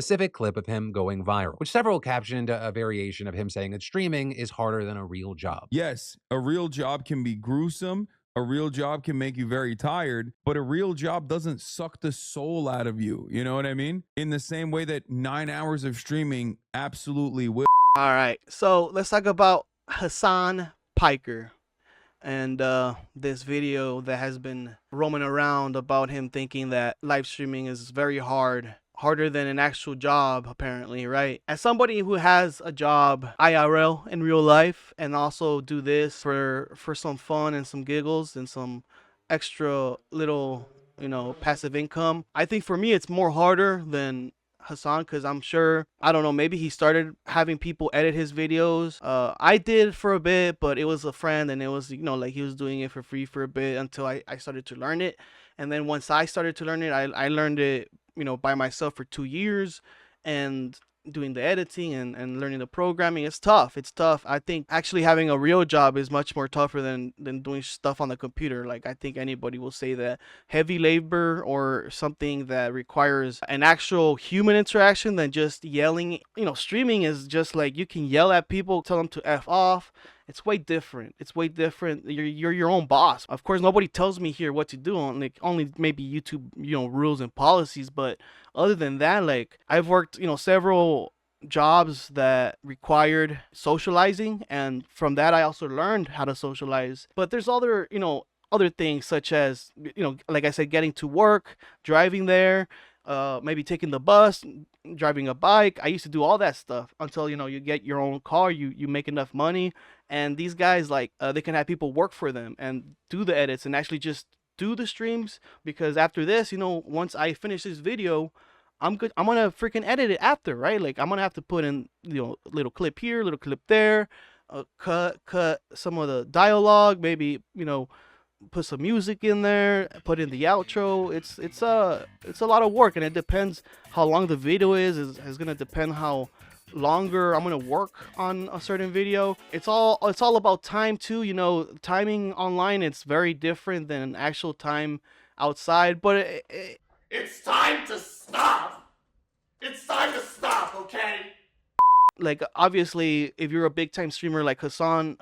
specific clip of him going viral, which several captioned a variation of him saying that streaming is harder than a real job. Yes, a real job can be gruesome. A real job can make you very tired, but a real job doesn't suck the soul out of you. You know what I mean? In the same way that 9 hours of streaming absolutely will. All right, so let's talk about Hasan Piker and this video that has been roaming around about him thinking that live streaming is very harder than an actual job, apparently, right? As somebody who has a job IRL in real life and also do this for some fun and some giggles and some extra little, passive income, I think for me it's more harder than Hasan, because I'm sure, I don't know, maybe he started having people edit his videos. I did for a bit, but it was a friend, and it was, like he was doing it for free for a bit until I started to learn it. And then once I started to learn it, I learned it, by myself for 2 years, and doing the editing and learning the programming. It's tough. I think actually having a real job is much more tougher than doing stuff on the computer. Like, I think anybody will say that heavy labor or something that requires an actual human interaction than just yelling. Streaming is just like you can yell at people, tell them to F off. It's way different. You're your own boss. Of course, nobody tells me here what to do, on like only maybe YouTube, rules and policies. But other than that, like, I've worked, several jobs that required socializing, and from that I also learned how to socialize. But there's other things, such as, like I said, getting to work, driving there, maybe taking the bus, driving a bike. I used to do all that stuff until, you get your own car, you make enough money. And these guys, like, they can have people work for them and do the edits and actually just do the streams, because after this, once I finish this video, I'm gonna freaking edit it after, right? Like, I'm gonna have to put in, little clip here, little clip there, cut some of the dialogue, maybe, put some music in there, put in the outro. It's a lot of work, and it depends how long the video is gonna depend how longer I'm gonna work on a certain video. It's all about time too. Timing online, it's very different than actual time outside. But it's time to stop. It's time to stop, okay? Like, obviously, if you're a big time streamer like Hasan,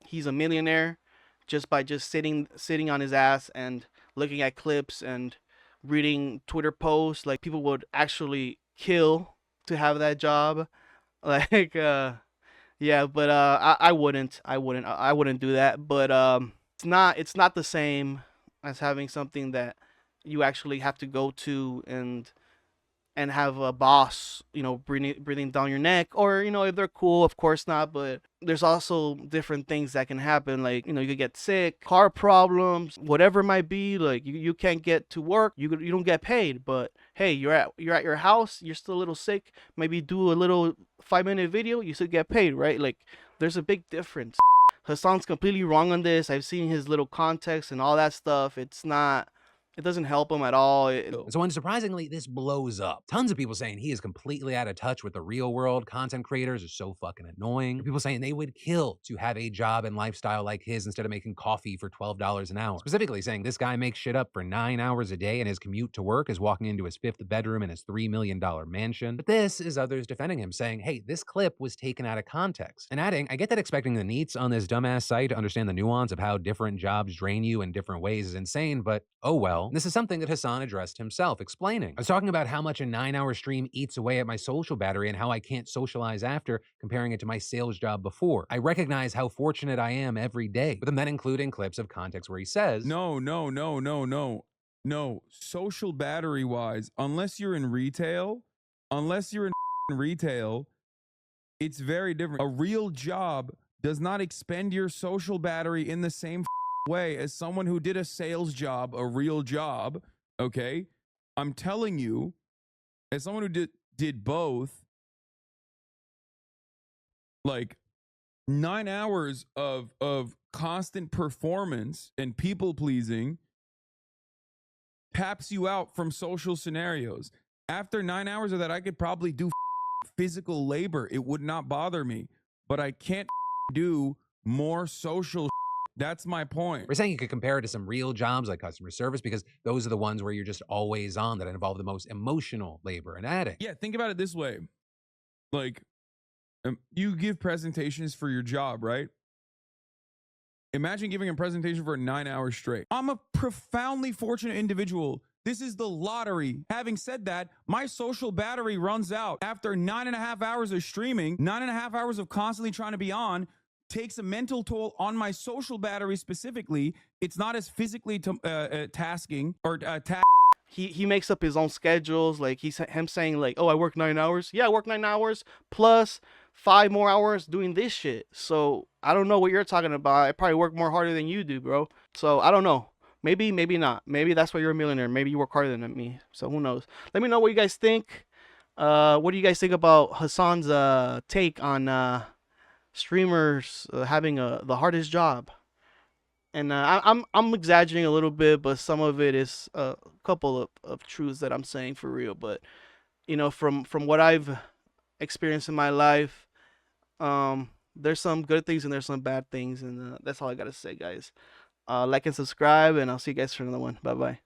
he's a millionaire just by sitting on his ass and looking at clips and reading Twitter posts. Like, people would actually kill to have that job. Like, yeah, but I wouldn't do that. But it's not the same as having something that you actually have to go to and have a boss, breathing down your neck. Or, if they're cool, of course not. But there's also different things that can happen. Like, you could get sick, car problems, whatever it might be. Like, you can't get to work, you don't get paid. But hey, you're at your house, you're still a little sick, maybe do a little 5-minute video, you still get paid, right? Like, there's a big difference. Hasan's completely wrong on this. I've seen his little context and all that stuff. It doesn't help him at all. So unsurprisingly, this blows up. Tons of people saying he is completely out of touch with the real world. Content creators are so fucking annoying. People saying they would kill to have a job and lifestyle like his instead of making coffee for $12 an hour. Specifically saying this guy makes shit up for 9 hours a day, and his commute to work is walking into his 5th bedroom in his $3 million mansion. But this is others defending him, saying, hey, this clip was taken out of context. And adding, I get that expecting the neets on this dumbass site to understand the nuance of how different jobs drain you in different ways is insane, but oh well. This is something that Hasan addressed himself, explaining. I was talking about how much a 9-hour stream eats away at my social battery and how I can't socialize after, comparing it to my sales job before. I recognize how fortunate I am every day, with him then including clips of context where he says, No. Social battery wise, unless you're in retail, it's very different. A real job does not expend your social battery in the same way as someone who did a sales job, a real job. Okay, I'm telling you, as someone who did both, like 9 hours of constant performance and people pleasing taps you out from social scenarios. After 9 hours of that, I could probably do physical labor. It would not bother me, but I can't do more social That's my point. We're saying you could compare it to some real jobs like customer service because those are the ones where you're just always on, that involve the most emotional labor and adding. Yeah, think about it this way. Like, you give presentations for your job, right? Imagine giving a presentation for 9 hours straight. I'm a profoundly fortunate individual. This is the lottery. Having said that, my social battery runs out after 9.5 hours of streaming. 9.5 hours of constantly trying to be on takes a mental toll on my social battery specifically. It's not as physically tasking or He makes up his own schedules. Like him saying like, oh, I work 9 hours. Yeah, I work 9 hours plus 5 more hours doing this shit. So I don't know what you're talking about. I probably work more harder than you do, bro. So I don't know. Maybe, maybe not. Maybe that's why you're a millionaire. Maybe you work harder than me. So who knows? Let me know what you guys think. What do you guys think about Hasan's take on streamers having the hardest job? And I'm exaggerating a little bit, but some of it is a couple of truths that I'm saying for real. But you know, from what I've experienced in my life, there's some good things and there's some bad things, and that's all I gotta say, guys. Like and subscribe, and I'll see you guys for another one. Bye bye.